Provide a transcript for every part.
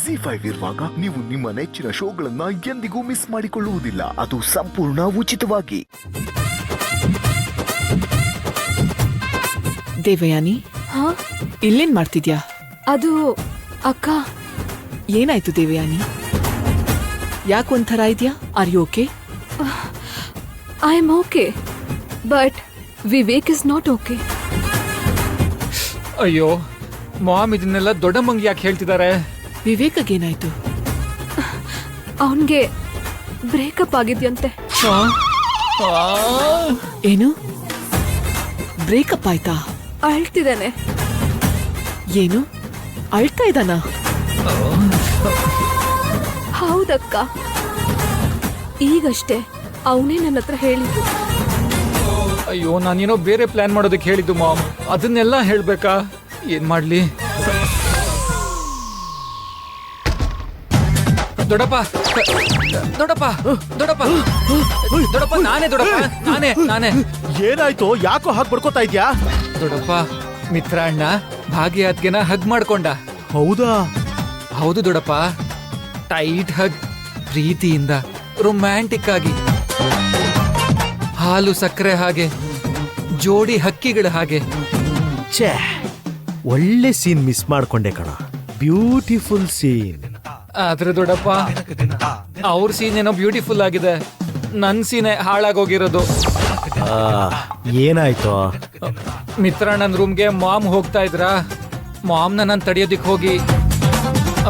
ZEE5 ಇರುವಾಗ ನೀವು ನಿಮ್ಮ ನೆಚ್ಚಿನ ಶೋಗಳನ್ನ ಎಂದಿಗೂ ಮಿಸ್ ಮಾಡಿಕೊಳ್ಳುವುದಿಲ್ಲ. ಅದು ಸಂಪೂರ್ಣ ಉಚಿತವಾಗಿ. ದೇವಯಾನಿ, ಇಲ್ಲೇನ್ ಮಾಡ್ತಿದ್ಯಾ? ಅದು ಅಕ್ಕ. ಏನಾಯ್ತು ದೇವಯಾನಿ? ಯಾಕೊಂಥರ ಇದ್ಯಾ? Are you okay? I am okay, but Vivek is not okay. ಅಯ್ಯೋ ಮಾಮ್, ಇದನ್ನೆಲ್ಲ ದೊಡ್ಡಮ್ಮಂಗೆ ಯಾಕೆ ಹೇಳ್ತಿದ್ದಾರೆ? ವಿವೇಕಗೇನಾಯ್ತು? ಅವನ್ಗೆ ಬ್ರೇಕಪ್ ಆಗಿದ್ಯಂತೆ. ಏನು ಬ್ರೇಕಪ್ ಆಯ್ತಾ? ಅಳ್ತಿದ್ದಾನೆ. ಏನು ಅಳ್ತಾ ಇದ್ದಾನ? ಹೌದಕ್ಕ, ಈಗಷ್ಟೇ ಅವನೇ ನನ್ನ ಹತ್ರ ಹೇಳಿದ್ದು. ಅಯ್ಯೋ, ನಾನೇನೋ ಬೇರೆ ಪ್ಲಾನ್ ಮಾಡೋದಕ್ಕೆ ಹೇಳಿದ್ದು ಮಾಮ್. ಅದನ್ನೆಲ್ಲ ಹೇಳ್ಬೇಕಾ? ಏನ್ ಮಾಡ್ಲಿ? ದೊಡ್ಡಪ್ಪ ದೊಡ್ಡಪ್ಪ ದೊಡ್ಡಪ್ಪ ದೊಡ್ಡಪ್ಪ, ನಾನೇ. ಏನಾಯ್ತು? ಯಾಕೋ ಹಾಗೆ ಬಡ್ಕೋತಾ ಇದ್ಯಾ? ದೊಡ್ಡಪ್ಪ, ಮಿತ್ರ ಅಣ್ಣ ಭಾಗ್ಯತ್ಗೆನ ಹಗ್ ಮಾಡ್ಕೊಂಡ. ಹೌದಾ? ಹೌದು ದೊಡ್ಡಪ್ಪ, ಟೈಟ್ ಹಗ್, ಪ್ರೀತಿಯಿಂದ, ರೊಮ್ಯಾಂಟಿಕ್ ಆಗಿ, ಹಾಲು ಸಕ್ಕರೆ ಹಾಗೆ, ಜೋಡಿ ಹಕ್ಕಿಗಳ ಹಾಗೆ. ಛೇ, ಒಳ್ಳೆ ಸೀನ್ ಮಿಸ್ ಮಾಡ್ಕೊಂಡೆ ಕಣ. Beautiful scene. ಆದ್ರೆ ದೊಡ್ಡಪ್ಪ, ಅವ್ರ ಸೀನ್ ಏನೋ ಬ್ಯೂಟಿಫುಲ್ ಆಗಿದೆ, ನನ್ ಸೀನೆ ಹಾಳಾಗೋಗಿರೋದು. ಏನಾಯ್ತು? ಮಿತ್ರಣ್ಣನ ರೂಮ್ಗೆ ಮಾಮ್ ಹೋಗ್ತಾ ಇದ್ರ, ಮಾಮ್ನ ನಾನು ತಡೆಯೋದಿಕ್ ಹೋಗಿ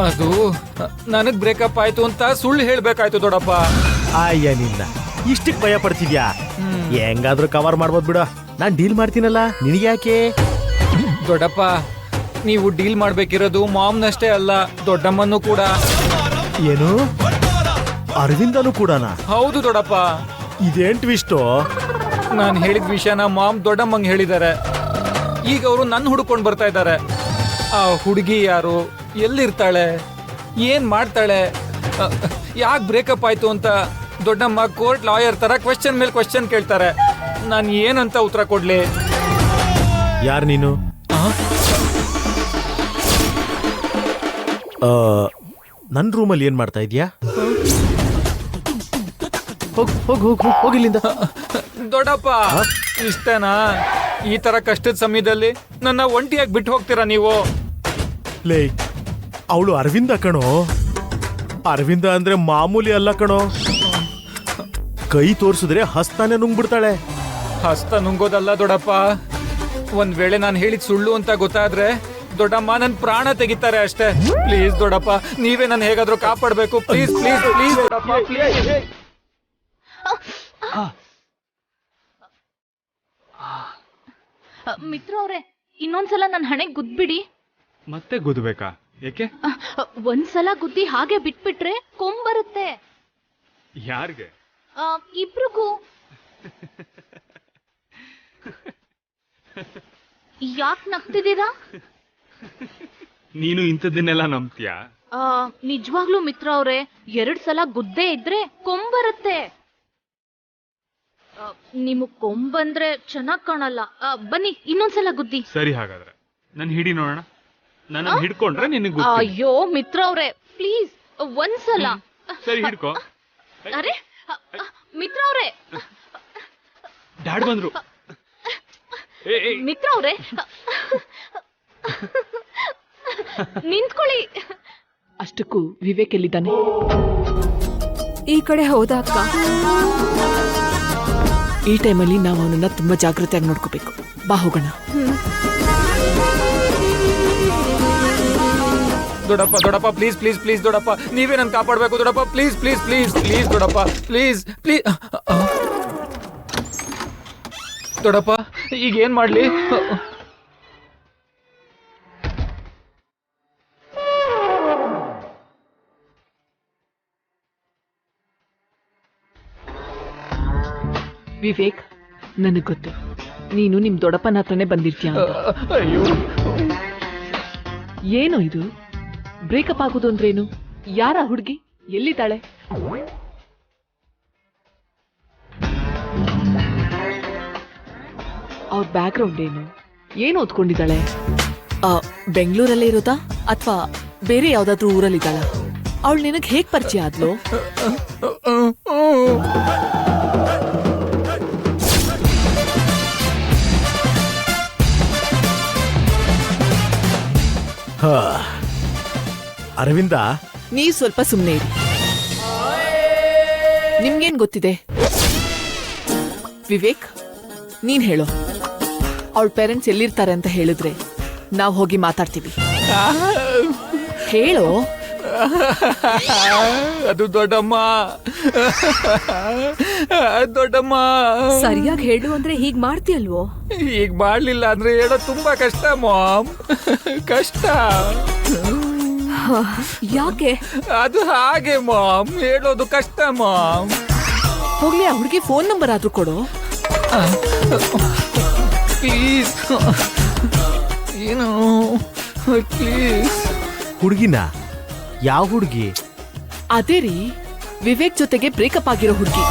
ಅದು ನನಗ್ ಬ್ರೇಕಪ್ ಆಯ್ತು ಅಂತ ಸುಳ್ಳು ಹೇಳ್ಬೇಕಾಯ್ತು ದೊಡ್ಡಪ್ಪ. ಅಯ್ಯ ನಿನ್ನ, ಇಷ್ಟಕ್ಕೆ ಭಯ ಪಡ್ತಿದ್ಯಾ? ಹೆಂಗಾದ್ರೂ ಕವರ್ ಮಾಡ್ಬೋದ್ ಬಿಡ, ನಾನ್ ಡೀಲ್ ಮಾಡ್ತೀನಲ್ಲ, ನಿನಗ್ಯಾಕೆ? ದೊಡ್ಡಪ್ಪ, ನೀವು ಡೀಲ್ ಮಾಡ್ಬೇಕಿರೋದು ಮಾಮ್ನಷ್ಟೇ ಅಲ್ಲ, ದೊಡ್ಡಮ್ಮನ್ನು ಕೂಡ. ಏನು? ಅರವಿಂದನು ಕೂಡನಾ? ಹೌದು ದೊಡ್ಡಪ್ಪ. ಇದೇನ್ ಟ್ವಿಸ್ಟು? ನಾನು ಹೇಳಿದ ವಿಷಯನ ಮಾಮ್ ದೊಡ್ಡಮ್ಮಂಗೆ ಹೇಳಿದ್ದಾರೆ. ಈಗ ಅವರು ನನ್ನ ಹುಡ್ಕೊಂಡು ಬರ್ತಾ ಇದ್ದಾರೆ. ಆ ಹುಡುಗಿ ಯಾರು, ಎಲ್ಲಿರ್ತಾಳೆ, ಏನ್ ಮಾಡ್ತಾಳೆ, ಯಾಕೆ ಬ್ರೇಕಪ್ ಆಯ್ತು ಅಂತ ದೊಡ್ಡಮ್ಮ ಕೋರ್ಟ್ ಲಾಯರ್ ತರ ಕ್ವೆಶ್ಚನ್ ಮೇಲೆ ಕ್ವೆಶ್ಚನ್ ಕೇಳ್ತಾರೆ. ನಾನು ಏನಂತ ಉತ್ತರ ಕೊಡ್ಲಿ? ಯಾರು ನೀನು? ನನ್ನ ರೂಮಲ್ಲಿ ಏನ್ ಮಾಡ್ತಾ ಇದ್ಯಾ? ಹೋಗಿಲ್ಲಿಂದ. ದೊಡ್ಡಪ್ಪ, ಇಷ್ಟೇನಾ? ಈ ತರ ಕಷ್ಟದ ಸಮಯದಲ್ಲಿ ನನ್ನ ಒಂಟಿಯಾಗಿ ಬಿಟ್ಟು ಹೋಗ್ತೀರಾ ನೀವು? ಲೇ, ಅವಳು ಅರವಿಂದ ಕಣೋ. ಅರವಿಂದ ಅಂದ್ರೆ ಮಾಮೂಲಿ ಅಲ್ಲ ಕಣೋ. ಕೈ ತೋರಿಸಿದ್ರೆ ಹಸ್ತಾನೆ ನುಂಗ್ಬಿಡ್ತಾಳೆ. ಹಸ್ತ ನುಂಗೋದಲ್ಲ ದೊಡ್ಡಪ್ಪ, ಒಂದ್ ವೇಳೆ ನಾನು ಹೇಳಿದ್ ಸುಳ್ಳು ಅಂತ ಗೊತ್ತಾದ್ರೆ ದೊಡ್ಡಮ್ಮ ನನ್ ಪ್ರಾಣ ತೆಗಿತಾರೆ ಅಷ್ಟೇ. ಪ್ಲೀಸ್ ದೊಡ್ಡಪ್ಪ, ನೀವೇ ನನ್ನ ಹೇಗಾದ್ರೂ ಕಾಪಾಡ್ಬೇಕು. ಪ್ಲೀಸ್ ಪ್ಲೀಸ್ ಪ್ಲೀಸ್ ದೊಡ್ಡಪ್ಪ, ಪ್ಲೀಸ್. ಮಿತ್ರ ಅವ್ರೆ, ಇನ್ನೊಂದ್ಸಲ ನನ್ನ ಹಣೆಗೆ ಗುದ್ಬಿಡಿ. ಮತ್ತೆ ಗುದ್ಬೇಕಾ? ಯಾಕೆ? ಒಂದ್ಸಲ ಗುದ್ದಿ ಹಾಗೆ ಬಿಟ್ಬಿಟ್ರೆ ಕೊಂಬರುತ್ತೆ. ಯಾರಿಗೆ? ಇಬ್ರಿಗೂ. ಯಾಕೆ ನಗ್ತಿದ್ದೀರಾ? ನೀನು ಇಂಥದ್ದನ್ನೆಲ್ಲ ನಂಬ್ತೀಯಾ? ನಿಜವಾಗ್ಲೂ ಮಿತ್ರ ಅವ್ರೆ, 2 ಸಲ ಗುದ್ದೆ ಇದ್ರೆ ಕೊಂಬರುತ್ತೆ. ನಿಮಗ್ ಕೊಂಬಂದ್ರೆ ಚೆನ್ನಾಗ್ ಕಾಣಲ್ಲ. ಬನ್ನಿ ಇನ್ನೊಂದ್ಸಲ ಗುದ್ದಿ. ಸರಿ, ಹಾಗಾದ್ರೆ ನನ್ ಹಿಡಿ ನೋಡೋಣ. ನನ್ನ ಹಿಡ್ಕೊಂಡ್ರೆ ನಿನಗೆ. ಅಯ್ಯೋ ಮಿತ್ರ ಅವ್ರೆ, ಪ್ಲೀಸ್ ಒಂದ್ಸಲ. ಸರಿ, ಹಿಡ್ಕೋ. ಅರೆ ಮಿತ್ರ ಅವ್ರೆ, ಡ್ಯಾಡ್ ಬಂದ್ರು. ಮಿತ್ರ ಅವ್ರೆ, ನಿಂತ್ಕೊಳ್ಳಿ. ಅಷ್ಟಕ್ಕೂ ವಿವೇಕ್ ಎಲ್ಲಿದ್ದಾನೆ? ಈ ಕಡೆ ಹೌದಾ ಅಕ್ಕ? ಈ ಟೈಮಲ್ಲಿ ನಾವು ಅವನನ್ನ ತುಂಬಾ ಜಾಗೃತಿಯಾಗಿ ನೋಡ್ಕೋಬೇಕು. ಬಾ ಹೋಗೋಣ. ದೊಡ್ಡಪ್ಪ ದೊಡ್ಡಪ್ಪ, ಪ್ಲೀಸ್ ಪ್ಲೀಸ್ ಪ್ಲೀಸ್ ದೊಡ್ಡಪ್ಪ, ನೀವೇ ನನ್ ಕಾಪಾಡ್ಬೇಕು ದೊಡ್ಡಪ್ಪ. ಪ್ಲೀಸ್ ಪ್ಲೀಸ್ ಪ್ಲೀಸ್ ಪ್ಲೀಸ್ ದೊಡ್ಡಪ್ಪ, ಪ್ಲೀಸ್ ಪ್ಲೀಸ್. ದೊಡ್ಡಪ್ಪ, ಈಗ ಏನ್ ಮಾಡ್ಲಿ? ವಿವೇಕ್, ನನಗ್ ಗೊತ್ತು ನೀನು ನಿಮ್ ದೊಡ್ಡಪ್ಪನ ಹತ್ರನೇ ಬಂದಿರ್ತೀಯ ಅಂತ. ಅಯ್ಯೋ, ಏನು ಇದು? ಬ್ರೇಕಪ್ ಆಗೋದು ಅಂದ್ರೇನು? ಯಾರ ಹುಡುಗಿ? ಎಲ್ಲಿದ್ದಾಳೆ? ಅವ್ರ ಬ್ಯಾಕ್ ಗ್ರೌಂಡ್ ಏನು? ಏನು ಓದ್ಕೊಂಡಿದ್ದಾಳೆ? ಬೆಂಗಳೂರಲ್ಲೇ ಇರೋದಾ ಅಥವಾ ಬೇರೆ ಯಾವ್ದಾದ್ರೂ ಊರಲ್ಲಿದ್ದಾಳ? ಅವಳು ನಿನಗ್ ಹೇಗ್ ಪರಿಚಯ ಆದ್ಲು? ಅರವಿಂದ, ನೀವ್ ಸ್ವಲ್ಪ ಸುಮ್ನೆ ಇರಿ. ನಿಮ್ಗೇನ್ ಗೊತ್ತಿದೆ? ವಿವೇಕ್, ನೀನ್ ಹೇಳು. ಅವಳ ಪೇರೆಂಟ್ಸ್ ಎಲ್ಲಿರ್ತಾರೆ ಅಂತ ಹೇಳಿದ್ರೆ ನಾವ್ ಹೋಗಿ ಮಾತಾಡ್ತೀವಿ. ಹೇಳು. ಅದು ದೊಡ್ಡಮ್ಮ. ದೊಡ್ಡಮ್ಮ, ಸರಿಯಾಗಿ ಹೇಳು ಅಂದ್ರೆ ಹೀಗ್ ಮಾಡ್ತೀಯಲ್ವೋ? ಈಗ ಮಾಡ್ಲಿಲ್ಲ ಅಂದ್ರೆ ಹೇಳೋದು ತುಂಬಾ ಕಷ್ಟ ಮಾಮ್. ಕಷ್ಟ. ಯಾಕೆ? ಅದು ಹಾಗೆ ಮಾಮ್, ಹೇಳೋದು ಕಷ್ಟ ಮಾಮ್. ಹೋಗ್ಲಿ, ಆ ಹುಡುಗಿ ಫೋನ್ ನಂಬರ್ ಆದ್ರೂ ಕೊಡು. ಪ್ಲೀಸ್. ಏನು ಪ್ಲೀಸ್. ಹುಡುಗಿನ? ಯಾವ ಹುಡುಗಿ? ಅದೇ ರೀ, ವಿವೇಕ್ ಜೊತೆಗೆ ಬ್ರೇಕಪ್ ಆಗಿರೋ ಹುಡುಗಿ.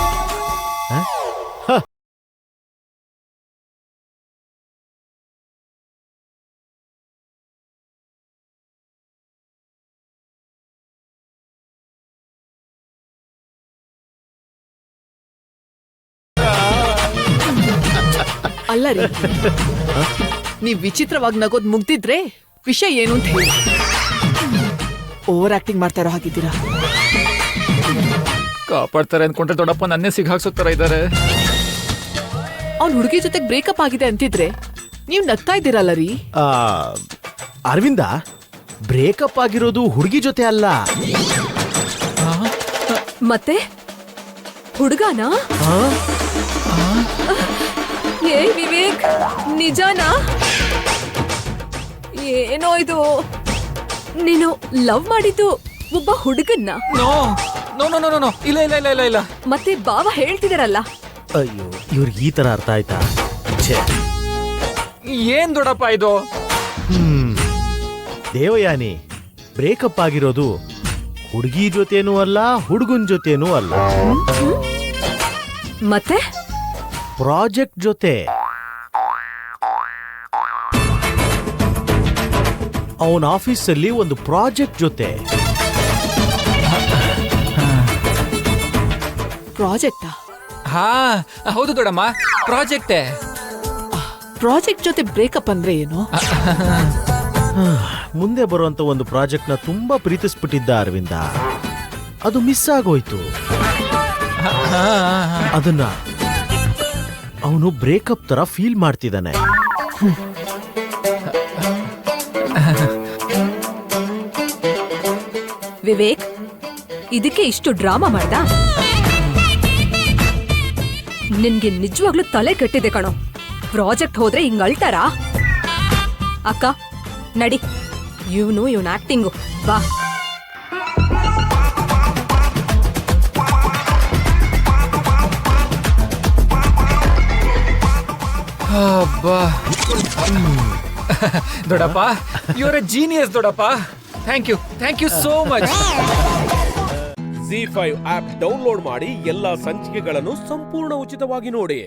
ಅಲ್ಲ ರೀ, ನೀವ್ ವಿಚಿತ್ರವಾಗಿ ನಗೋದ್ ಮುಗ್ದಿದ್ರೆ ವಿಷಯ ಏನು ಅಂತ ಹೇಳಿ. ಓವರ್ ಆಕ್ಟಿಂಗ್ ಮಾಡ್ತಾ ಇರೋ ಹಾಗಿದ್ದೀರಾ. ಕಾಪಾಡ್ತಾರೆ ಅನ್ಕೊಂಡ್ರೆ ದೊಡ್ಡಪ್ಪ ನನ್ನೇ ಸಿಗಾಕ್ಸೋ ತರ ಇದ್ದಾರೆ. ಅವ್ನ್ ಹುಡುಗಿ ಜೊತೆ ಬ್ರೇಕಪ್ ಆಗಿದೆ ಅಂತಿದ್ರೆ ನೀವ್ ನಗ್ತಾ ಇದ್ದೀರಲ್ಲ ರೀ. ಅರವಿಂದ, ಬ್ರೇಕಪ್ ಆಗಿರೋದು ಹುಡುಗಿ ಜೊತೆ ಅಲ್ಲ. ಮತ್ತೆ ಹುಡುಗನಾ? ಏ ವಿವೇಕ್, ನಿಜಾನಾ? ಏನೋ ಇದು, ನೀನು ಲವ್ ಮಾಡಿದ್ದು ಒಬ್ಬ ಹುಡುಗನ್ನ? No no no no no, ಇಲ್ಲ ಇಲ್ಲ ಇಲ್ಲ ಇಲ್ಲ ಇಲ್ಲ. ಮತ್ತೆ ಬಾವ ಹೇಳ್ತಿದಾರಲ್ಲ. ಅಯ್ಯೋ, ಇವ್ರಿಗೆ ಈ ತರ ಅರ್ಥ ಆಯ್ತಾ? ಛೇ. ಏನ್ ದೊಡ್ಡಪ್ಪ ಇದು? ದೇವಯಾನಿ, ಬ್ರೇಕಪ್ ಆಗಿರೋದು ಹುಡುಗಿ ಜೊತೆನೂ ಅಲ್ಲ, ಹುಡುಗನ್ ಜೊತೆನೂ ಅಲ್ಲ. ಮತ್ತೆ ಪ್ರಾಜೆಕ್ಟ್ ಜೊತೆ. ಅವನ ಆಫೀಸಲ್ಲಿ ಒಂದು ಪ್ರಾಜೆಕ್ಟ್ ಜೊತೆ. ಪ್ರಾಜೆಕ್ಟಾ? ಹಾ ಹೌದು ದೊಡ್ಡಮ್ಮ, ಪ್ರಾಜೆಕ್ಟೇ. ಪ್ರಾಜೆಕ್ಟ್ ಜೊತೆ ಬ್ರೇಕಪ್ ಅಂದ್ರೆ ಏನು? ಮುಂದೆ ಬರುವಂತ ಒಂದು ಪ್ರಾಜೆಕ್ಟ್ ನ ತುಂಬಾ ಪ್ರೀತಿಸ್ಬಿಟ್ಟಿದ್ದ ಅರವಿಂದ. ಅದು ಮಿಸ್ ಆಗೋಯ್ತು. ಅದನ್ನ ಅವನು ಬ್ರೇಕಪ್ ತರ ಫೀಲ್ ಮಾಡ್ತಿದ್ದಾನೆ. ವಿವೇಕ್, ಇದಕ್ಕೆ ಇಷ್ಟು ಡ್ರಾಮಾ ಮಾಡ್ದ? ನಿನ್ಗೆ ನಿಜವಾಗ್ಲೂ ತಲೆ ಕೆಟ್ಟಿದೆ ಕಣೋ. ಪ್ರಾಜೆಕ್ಟ್ ಹೋದ್ರೆ ಹಿಂಗ್ ಅಳ್ತಾರಾ? ಅಕ್ಕ ನಡಿ, ಇವನ್ ಆಕ್ಟಿಂಗು ಬಾ. ದೊಡ್ಡಪ್ಪ, ಯು ಆರ್ ಎ ಜೀನಿಯಸ್ ದೊಡ್ಡಪ್ಪ. Thank you so much. ZEE5 app download ಮಾಡಿ ಎಲ್ಲಾ ಸಂಚಿಕೆಗಳನ್ನು ಸಂಪೂರ್ಣ ಉಚಿತವಾಗಿ ನೋಡಿ.